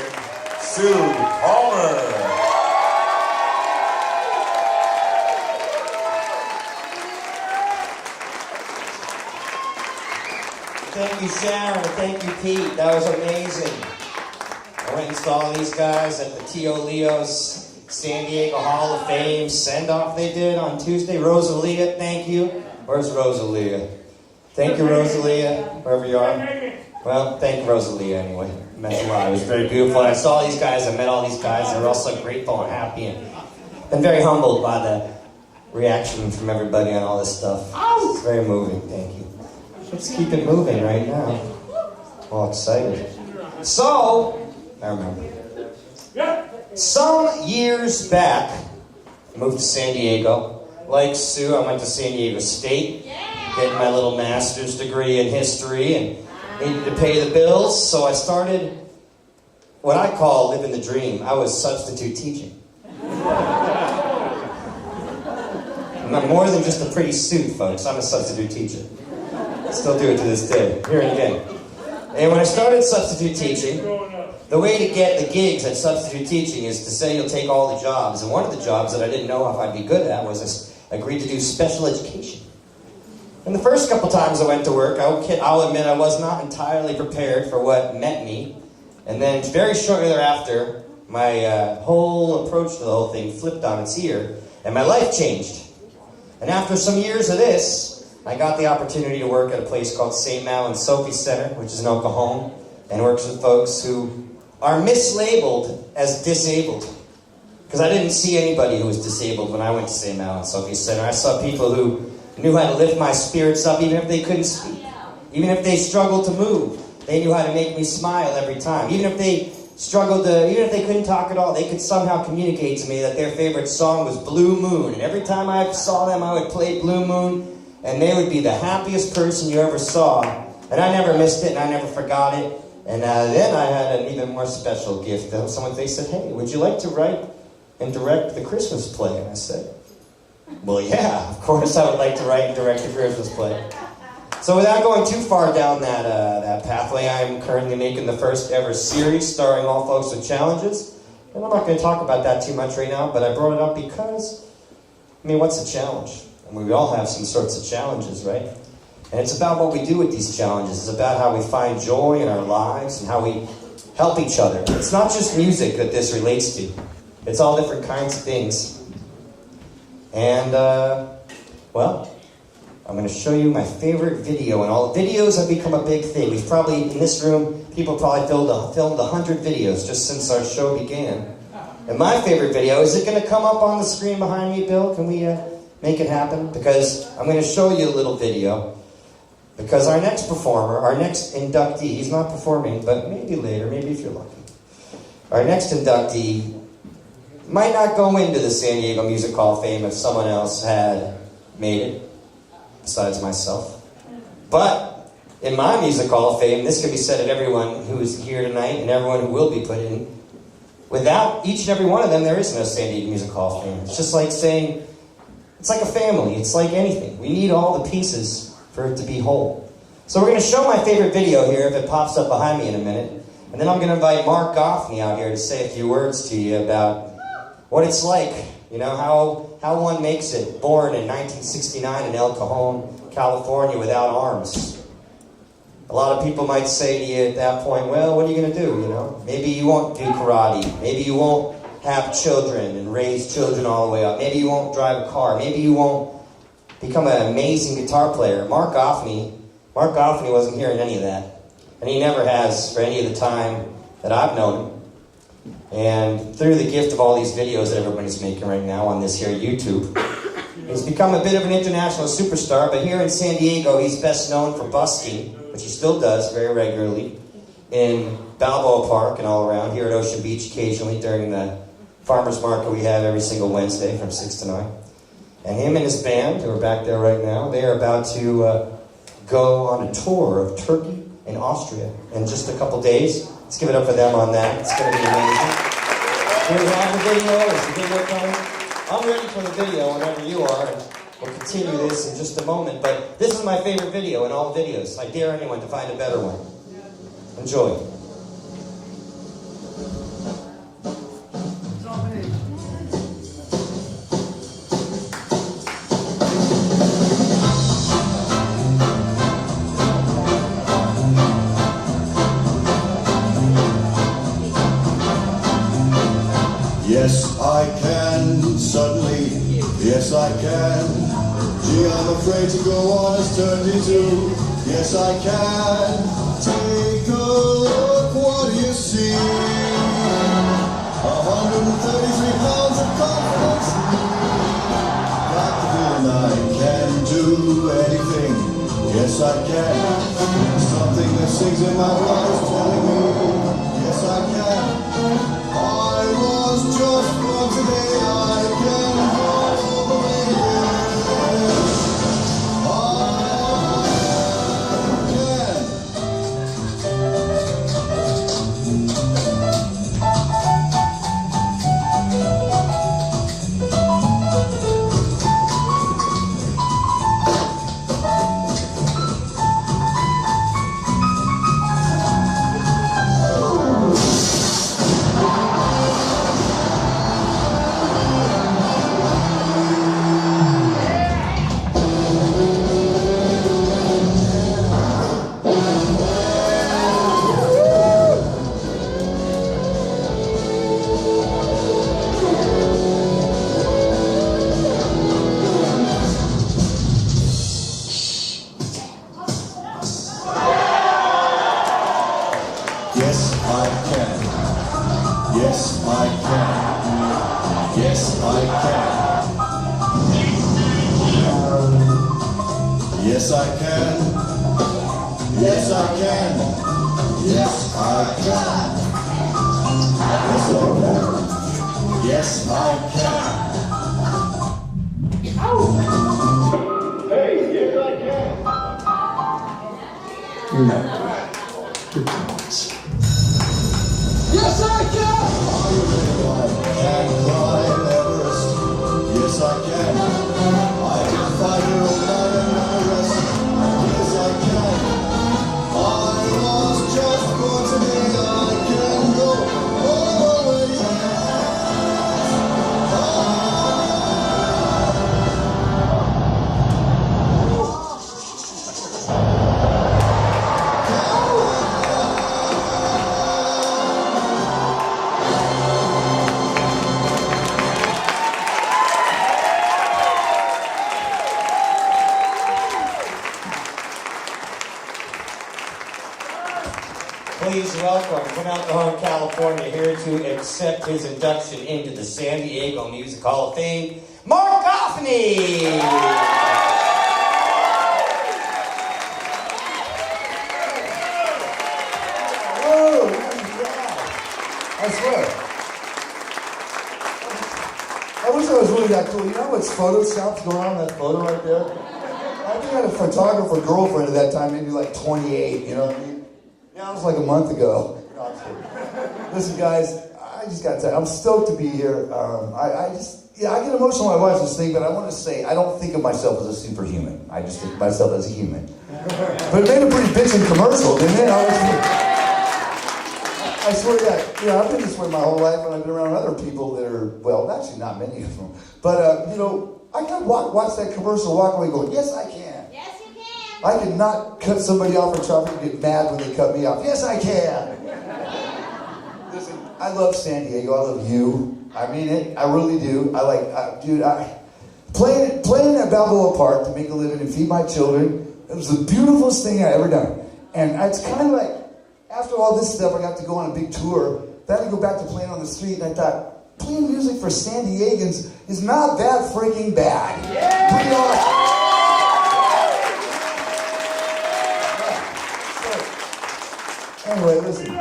Sue Palmer. Thank you, Sharon. Thank you, Pete. That was amazing. I went and saw these guys at the Tio Leo's San Diego Hall of Fame send-off they did on Tuesday. Rosalia, thank you. Where's Rosalia? Thank you, Rosalia, wherever you are. Well, thank Rosalia anyway. Met a lot. It was very beautiful. And I saw these guys. I met all these guys. They were all so grateful and happy and very humbled by the reaction from everybody on all this stuff. It's very moving. Thank you. Let's keep it moving right now. All excited. So, I remember. Some years back, I moved to San Diego. Like Sue, I went to San Diego State, getting my little master's degree in history, and needed to pay the bills, so I started what I call living the dream. I was substitute teaching. I'm more than just a pretty suit, folks. I'm a substitute teacher. Still do it to this day, here and again. And when I started substitute teaching, the way to get the gigs at substitute teaching is to say you'll take all the jobs. And one of the jobs that I didn't know if I'd be good at was I agreed to do special education. And the first couple times I went to work, I'll admit I was not entirely prepared for what met me. And then very shortly thereafter, my whole approach to the whole thing flipped on its ear, and my life changed. And after some years of this, I got the opportunity to work at a place called Sdmhof I V Center, which is in Oklahoma, and works with folks who are mislabeled as disabled. Because I didn't see anybody who was disabled when I went to Sdmhof I V Center. I saw people who knew how to lift my spirits up even if they couldn't speak. Even if they struggled to move, they knew how to make me smile every time. Even if they even if they couldn't talk at all, they could somehow communicate to me that their favorite song was Blue Moon. And every time I saw them, I would play Blue Moon, and they would be the happiest person you ever saw. And I never missed it, and I never forgot it. And then I had an even more special gift. They said, hey, would you like to write and direct the Christmas play? And I said, well, yeah, of course I would like to write and direct the Christmas play. So without going too far down that pathway, I'm currently making the first ever series starring all folks with challenges. And I'm not going to talk about that too much right now, but I brought it up because, what's a challenge? And we all have some sorts of challenges, right? And it's about what we do with these challenges. It's about how we find joy in our lives and how we help each other. It's not just music that this relates to. It's all different kinds of things. And, I'm going to show you my favorite video, and all videos have become a big thing. We've probably, in this room, people probably filmed 100 videos just since our show began. And my favorite video, is it going to come up on the screen behind me, Bill? Can we make it happen? Because I'm going to show you a little video. Because our next performer, our next inductee, he's not performing, but maybe later, maybe if you're lucky. Our next inductee might not go into the San Diego Music Hall of Fame if someone else had made it. Besides myself. But in my Music Hall of Fame, this can be said of everyone who is here tonight and everyone who will be put in. Without each and every one of them, there is no San Diego Music Hall of Fame. It's just like saying, it's like a family. It's like anything. We need all the pieces for it to be whole. So we're going to show my favorite video here, if it pops up behind me in a minute. And then I'm going to invite Mark Goffney out here to say a few words to you about what it's like. How one makes it, born in 1969 in El Cajon, California, without arms. A lot of people might say to you at that point, well, what are you going to do, Maybe you won't do karate. Maybe you won't have children and raise children all the way up. Maybe you won't drive a car. Maybe you won't become an amazing guitar player. Mark Goffney wasn't hearing any of that. And he never has for any of the time that I've known him. And through the gift of all these videos that everybody's making right now on this here YouTube, he's become a bit of an international superstar, but here in San Diego, he's best known for busking, which he still does very regularly, in Balboa Park and all around, here at Ocean Beach occasionally during the farmers market we have every single Wednesday from 6 to 9. And him and his band, who are back there right now, they are about to go on a tour of Turkey and Austria in just a couple days. Let's give it up for them on that. It's going to be amazing. Here we have the video. Is the video coming? I'm ready for the video whenever you are. And we'll continue this in just a moment. But this is my favorite video in all videos. I dare anyone to find a better one. Enjoy. Yes, I can, suddenly, yes I can. Gee, I'm afraid to go on as 32. Yes, I can. Take a look, what do you see? 133 pounds of confidence. Got the feeling I can do anything. Yes, I can. Something that sings in my heart is telling me, yes, I can. I was just born today, I can hold the way. Yes, I can. Yes, I can. Yes, I can. Yes, I can. Yes, I can. Yes, I can. Hey, yes, I can. Yes, I can. Can climb Everest. Yes, I can. I can fight your lion Everest. Yes, I can. I was just born today. I can go all the way. Please welcome from out to home, California, here to accept his induction into the San Diego Music Hall of Fame, Mark Goffney! Whoa! I swear. I wish I was really that cool. You know how much Photoshop's going on in that photo right there? I think I had a photographer girlfriend at that time, maybe like 28, you know what I mean? Yeah, it was like a month ago. No, I'm kidding. Listen, guys, I just got to tell you, I'm stoked to be here. I get emotional when I watch this thing, but I want to say, I don't think of myself as a superhuman. I just think of myself as a human. But it made a pretty bitchin' commercial, didn't it? I swear to God, you know, I've been this way my whole life, and I've been around other people that are, well, actually not many of them. But, you know, I can watch that commercial, walk away going, yes, I can. Yes, you can. I can not cut somebody off in traffic and get mad when they cut me off. Yes, I can. Listen, I love San Diego. I love you. I mean it. I really do. I like, dude, playing at Balboa Park to make a living and feed my children, it was the beautifulest thing I ever done. And it's kind of like, after all this stuff, I got to go on a big tour. Then I had to go back to playing on the street, and I thought, playing music for San Diegans is not that freaking bad. Yeah. Pretty awesome. Anyway, listen.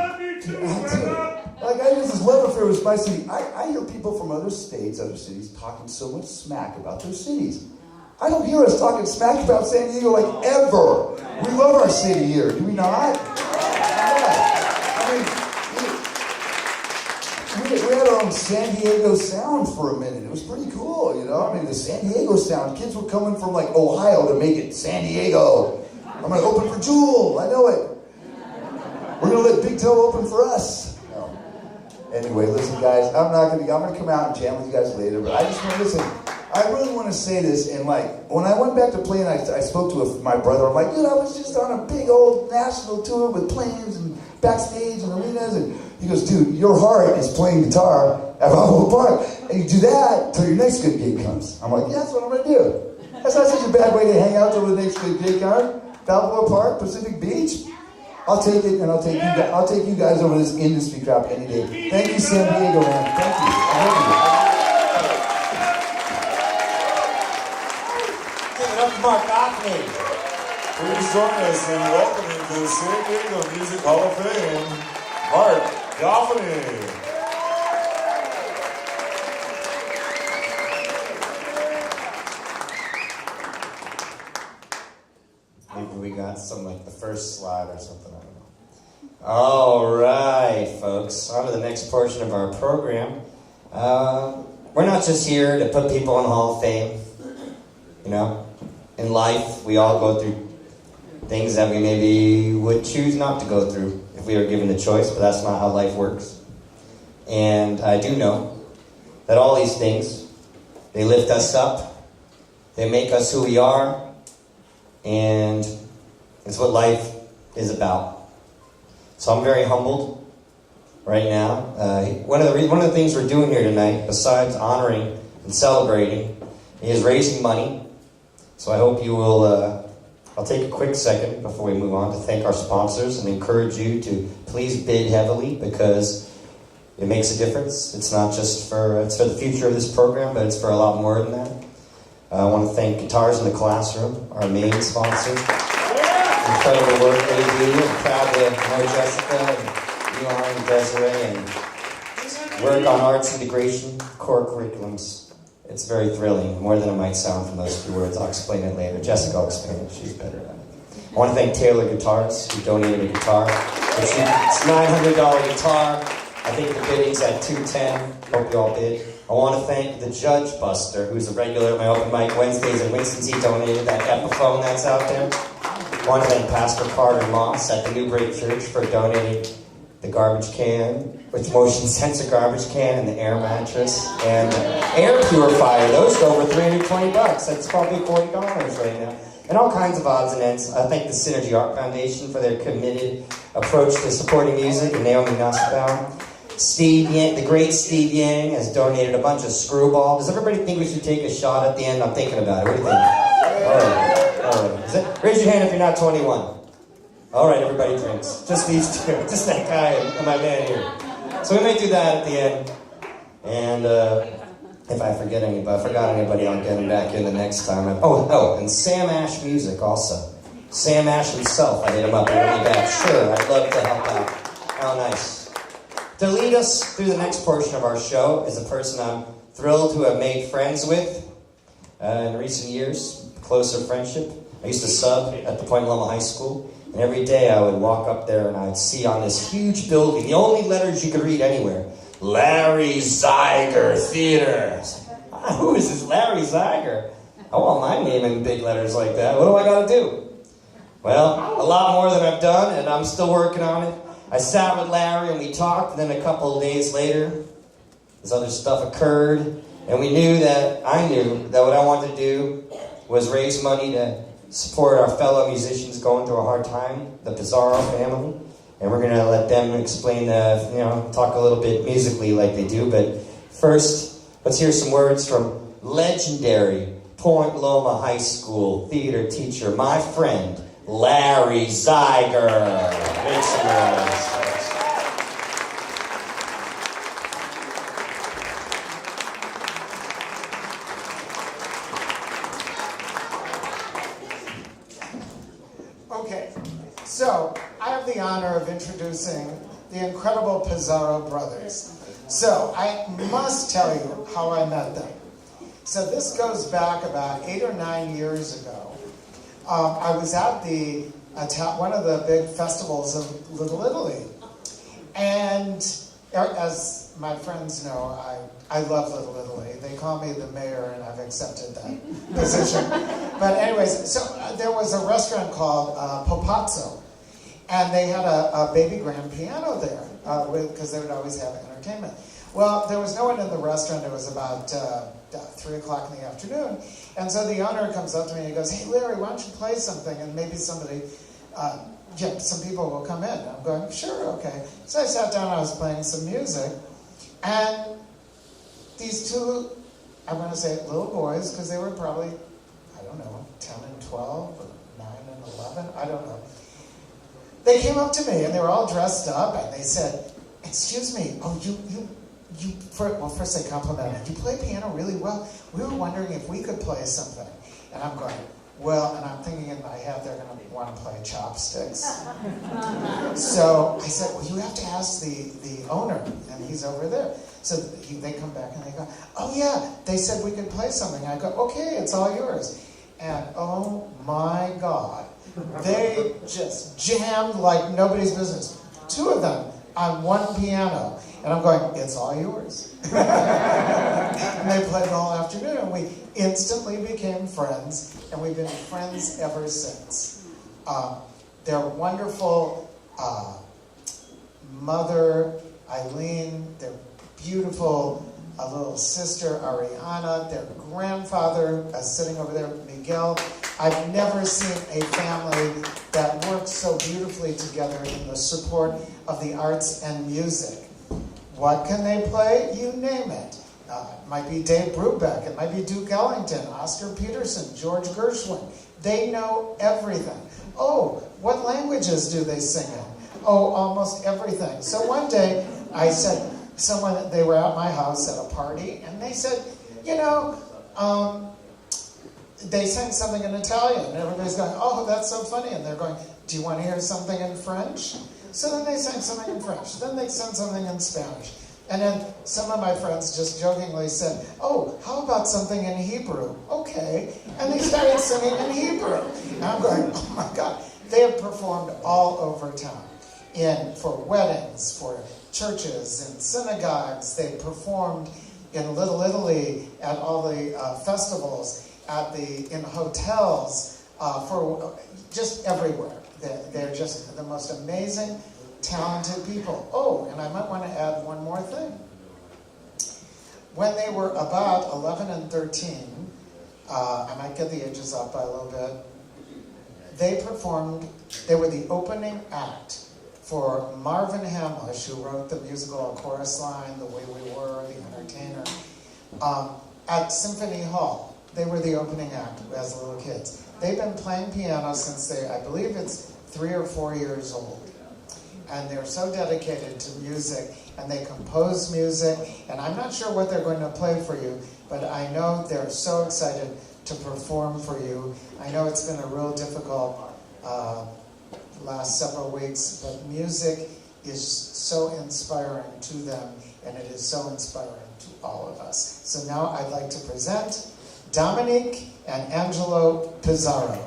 Like, I use this love affair with my city. I hear people from other states, other cities, talking so much smack about their cities. I don't hear us talking smack about San Diego like ever. We love our city here, do we not? We had our own San Diego sound for a minute. It was pretty cool, you know? I mean, the San Diego sound. Kids were coming from, like, Ohio to make it San Diego. I'm going to open for Jewel. I know it. We're going to let Big Toe open for us. No. Anyway, listen, guys. I'm going to come out and jam with you guys later, but I just want to listen. I really want to say this, and, like, when I went back to playing, I spoke to my brother. I'm like, dude, I was just on a big old national tour with planes and backstage and arenas, and he goes, dude, your heart is playing guitar at Balboa Park, and you do that till your next good gig comes. I'm like, yeah, that's what I'm going to do. That's not such a bad way to hang out till the next good gig comes. Balboa Park, Pacific Beach. I'll take it, and I'll take you guys over this industry crap any day. Thank you, San Diego, man. Thank you. I love you. Give it up to Mark Goffney. Please join us in welcoming to the San Diego Music Hall of Fame, Mark Goffney. Maybe we got some, like, the first slide or something, I don't know. All right, folks, on to the next portion of our program. We're not just here to put people in the Hall of Fame. You know, in life, we all go through things that we maybe would choose not to go through if we were given the choice, but that's not how life works. And I do know that all these things, they lift us up, they make us who we are, and it's what life is about. So I'm very humbled right now. One of the things we're doing here tonight, besides honoring and celebrating, is raising money. So I hope you will, I'll take a quick second before we move on to thank our sponsors and encourage you to please bid heavily, because it makes a difference. It's not just for the future of this program, but it's for a lot more than that. I want to thank Guitars in the Classroom, our main sponsor. Incredible work they do. I'm proud to know Jessica and Elon and Desiree and work on arts integration, core curriculums. It's very thrilling, more than it might sound from those few words. I'll explain it later. Jessica will explain it. She's better at it. I want to thank Taylor Guitars, who donated a guitar. It's a $900 guitar. I think the bidding's at $210. Hope you all bid. I want to thank the Judge Buster, who's a regular at my open mic Wednesdays in Winston's. He donated that Epiphone that's out there. I want to thank Pastor Carter Moss at the New Break Church for donating the garbage can, with motion sensor garbage can, and the air mattress, and air purifier. Those go for $320. That's probably $40 right now. And all kinds of odds and ends. I thank the Synergy Art Foundation for their committed approach to supporting music, and Naomi Nussbaum. Steve Yang, the great Steve Yang, has donated a bunch of screwball. Does everybody think we should take a shot at the end? I'm thinking about it. What do you think? All right. Raise your hand if you're not 21. All right, everybody drinks. Just these two. Just that guy and my man here. So we may do that at the end. And if I forgot anybody, I'll get him back in the next time. And Sam Ash Music also. Sam Ash himself, I hit him up really bad. Sure, I'd love to help out. How nice. To lead us through the next portion of our show is a person I'm thrilled to have made friends with in recent years, closer friendship. I used to sub at the Point Loma High School, and every day I would walk up there and I'd see on this huge building, the only letters you could read anywhere, Larry Zeiger Theater. Who is this Larry Zeiger? I want my name in big letters like that. What do I got to do? Well, a lot more than I've done, and I'm still working on it. I sat with Larry and we talked, and then a couple of days later, this other stuff occurred, and I knew that what I wanted to do was raise money to support our fellow musicians going through a hard time, the Pizarro family, and we're going to let them explain, talk a little bit musically like they do, but first, let's hear some words from legendary Point Loma High School theater teacher, my friend, Larry Zeiger. Make some noise. Okay, so I have the honor of introducing the incredible Pizarro brothers. So I must tell you how I met them. So this goes back about 8 or 9 years ago. I was at one of the big festivals of Little Italy. And as my friends know, I love Little Italy. They call me the mayor, and I've accepted that position. But anyways, so there was a restaurant called Popazzo, and they had a baby grand piano there, because they would always have entertainment. Well, there was no one in the restaurant. It was about 3 o'clock in the afternoon. And so the owner comes up to me and he goes, "Hey, Larry, why don't you play something? And maybe some people will come in." I'm going, "Sure, okay." So I sat down, I was playing some music. And these two, I'm going to say little boys, because they were probably, 10 and 12, or 9 and 11, I don't know. They came up to me and they were all dressed up and they said, "Excuse me, first they complimented, "You play piano really well. We were wondering if we could play something." And I'm going, well, and I'm thinking in my head they're going to want to play chopsticks. So I said, "Well, you have to ask the owner, and he's over there." So they come back and they go, "Oh yeah, they said we could play something." I go, "Okay, it's all yours." And oh my God, they just jammed like nobody's business. 2 of them on one piano. And I'm going, "It's all yours." And they played the whole afternoon, and we instantly became friends, and we've been friends ever since. Their wonderful mother, Eileen, their beautiful little sister, Ariana, their grandfather, sitting over there, Miguel. I've never seen a family that works so beautifully together in the support of the arts and music. What can they play? You name it. It might be Dave Brubeck. It might be Duke Ellington, Oscar Peterson, George Gershwin. They know everything. Oh, what languages do they sing in? Oh, almost everything. So one day I said, they were at my house at a party, and they said, you know, they sang something in Italian, and everybody's going, oh, that's so funny, and they're going, do you want to hear something in French? So then they sang something in French, then they sang something in Spanish, and then some of my friends just jokingly said, oh, how about something in Hebrew? Okay, and they started singing in Hebrew, and I'm going, oh my God. They have performed all over town, for weddings, for churches and synagogues. They performed in Little Italy at all the festivals, in hotels, for just everywhere. They're just the most amazing, talented people. Oh, and I might want to add one more thing. When they were about 11 and 13, I might get the ages up by a little bit, they were the opening act for Marvin Hamlish, who wrote the musical A Chorus Line, The Way We Were, The Entertainer, at Symphony Hall. They were the opening act as little kids. They've been playing piano since I believe it's 3 or 4 years old. And they're so dedicated to music, and they compose music, and I'm not sure what they're going to play for you, but I know they're so excited to perform for you. I know it's been a real difficult last several weeks, but music is so inspiring to them, and it is so inspiring to all of us. So now I'd like to present Dominique and Angelo Pizarro.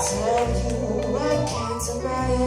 Tell you I can't deny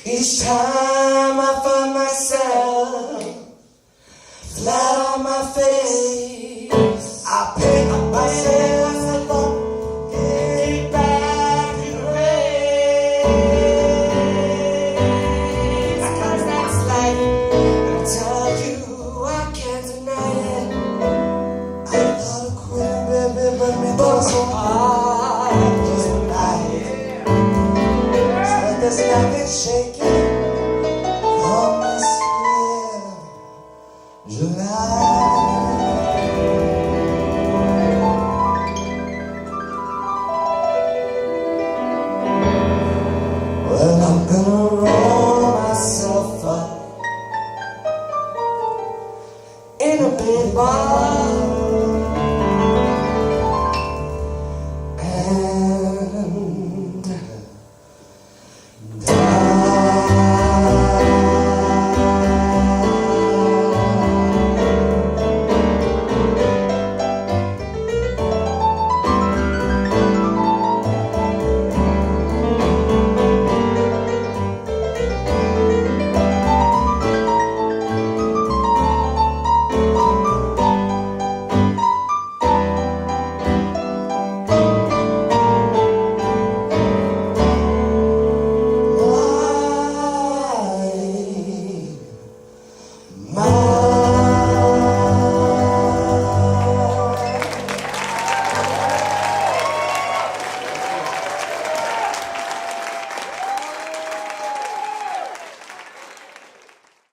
Each time I find myself